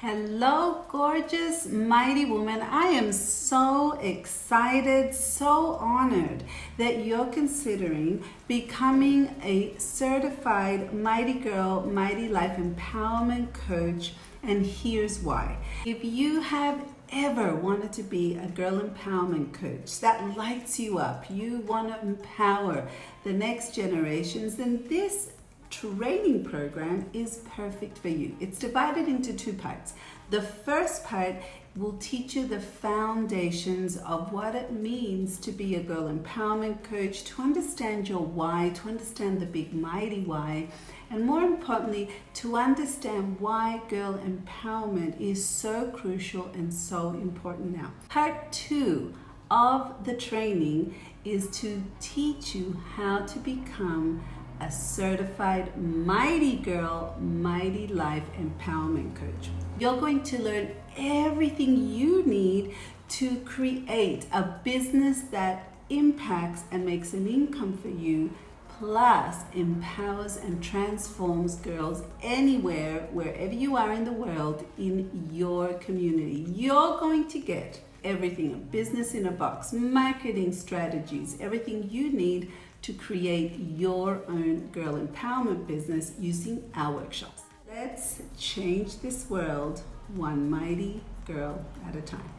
Hello, gorgeous, mighty woman. I am so excited, so honored that you're considering becoming a certified Mighty Girl, Mighty Life Empowerment Coach. And here's why. If you have ever wanted to be a girl empowerment coach that lights you up, you want to empower the next generations, then this training program is perfect for you. It's divided into two parts. The first part will teach you the foundations of what it means to be a girl empowerment coach, to understand your why, to understand the big mighty why, and more importantly, to understand why girl empowerment is so crucial and so important now. Part two of the training is to teach you how to become a certified Mighty Girl, Mighty Life Empowerment Coach. You're going to learn everything you need to create a business that impacts and makes an income for you, plus empowers and transforms girls anywhere, wherever you are in the world, in your community. You're going to get everything, a business in a box, marketing strategies, everything you need to create your own girl empowerment business using our workshops. Let's change this world one mighty girl at a time.